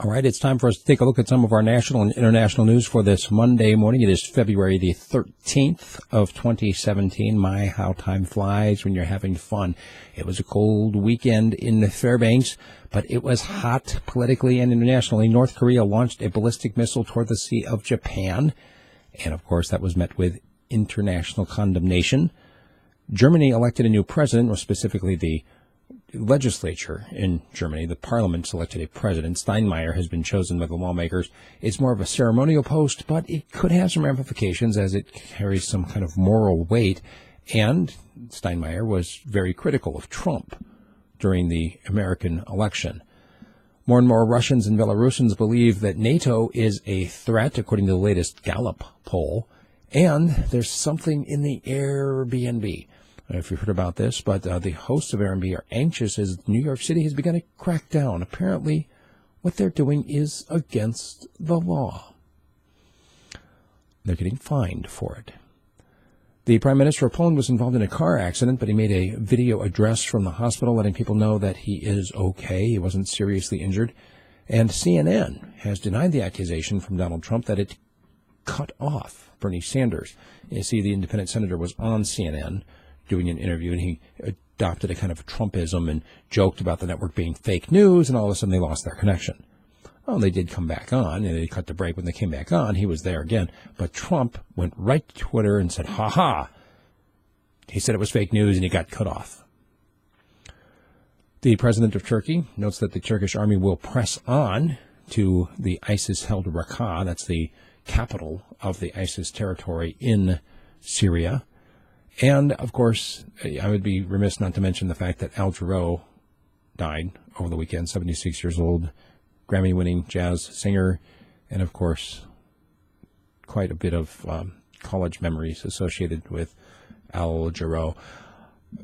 All right, it's time for us to take a look at some of our national and international news for this Monday morning. It is February the 13th of 2017. My, how time flies when you're having fun. It was a cold weekend in Fairbanks, but it was hot politically and internationally. North Korea launched a ballistic missile toward the Sea of Japan, and of course that was met with international condemnation. Germany elected a new president, or specifically the legislature in Germany. The parliament selected a president. Steinmeier has been chosen by the lawmakers. It's more of a ceremonial post, but it could have some ramifications as it carries some kind of moral weight. And Steinmeier was very critical of Trump during the American election. More and more Russians and Belarusians believe that NATO is a threat, according to the latest Gallup poll. And there's something in the Airbnb. I don't know if you've heard about this, but the hosts of Airbnb are anxious as New York City has begun to crack down. Apparently, what they're doing is against the law. They're getting fined for it. The Prime Minister of Poland was involved in a car accident, but he made a video address from the hospital letting people know that he is okay. He wasn't seriously injured. And CNN has denied the accusation from Donald Trump that it cut off Bernie Sanders. You see, the independent senator was on CNN doing an interview, and he adopted a kind of Trumpism and joked about the network being fake news, and all of a sudden they lost their connection. Oh, they did come back on, and they cut the break. When they came back on, he was there again. But Trump went right to Twitter and said, ha-ha. He said it was fake news, and he got cut off. The president of Turkey notes that the Turkish army will press on to the ISIS-held Raqqa. That's the capital of the ISIS territory in Syria. And, of course, I would be remiss not to mention the fact that Jarreau died over the weekend, 76 years old, Grammy-winning jazz singer, and, of course, quite a bit of college memories associated with Jarreau.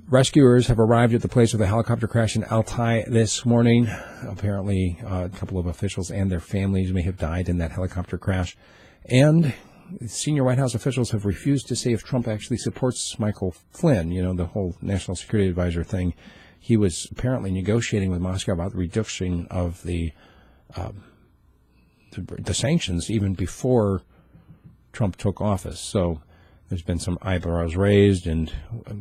Rescuers have arrived at the place of the helicopter crash in Altai this morning. Apparently, a couple of officials and their families may have died in that helicopter crash. And senior White House officials have refused to say if Trump actually supports Michael Flynn, the whole national security advisor thing. He was apparently negotiating with Moscow about the reduction of the sanctions even before Trump took office. So there's been some eyebrows raised, and,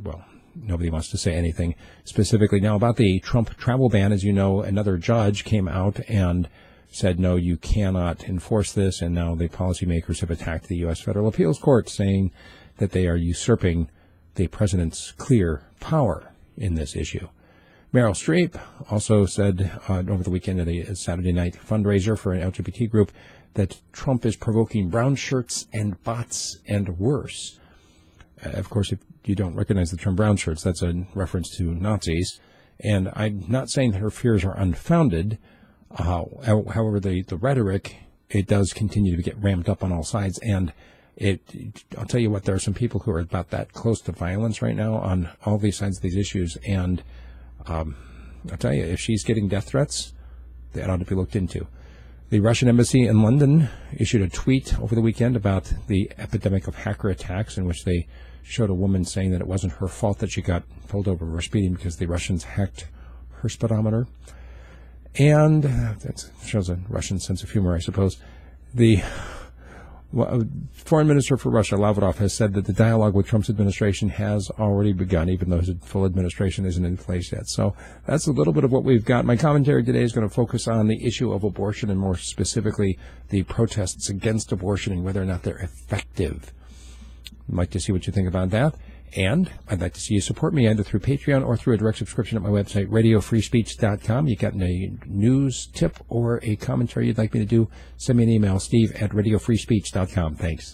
well, nobody wants to say anything specifically. Now, about the Trump travel ban, as you know, another judge came out and said, no, you cannot enforce this, and now the policymakers have attacked the U.S. Federal Appeals Court, saying that they are usurping the president's clear power in this issue. Meryl Streep also said over the weekend at a Saturday night fundraiser for an LGBT group that Trump is provoking brownshirts and bots and worse. Of course, if you don't recognize the term brownshirts, that's a reference to Nazis. And I'm not saying that her fears are unfounded. However, the rhetoric, it does continue to get ramped up on all sides. And I'll tell you what, there are some people who are about that close to violence right now on all these sides of these issues. And I'll tell you, if she's getting death threats, that ought to be looked into. The Russian embassy in London issued a tweet over the weekend about the epidemic of hacker attacks, in which they showed a woman saying that it wasn't her fault that she got pulled over for speeding because the Russians hacked her speedometer. And that shows a Russian sense of humor, I suppose. The foreign minister for Russia, Lavrov, has said that the dialogue with Trump's administration has already begun, even though his full administration isn't in place yet. So that's a little bit of what we've got. My commentary today is going to focus on the issue of abortion, and more specifically the protests against abortion and whether or not they're effective. I'd like to see what you think about that. And I'd like to see you support me either through Patreon or through a direct subscription at my website, radiofreespeech.com. You got a news tip or a commentary you'd like me to do, send me an email, steve@radiofreespeech.com. Thanks.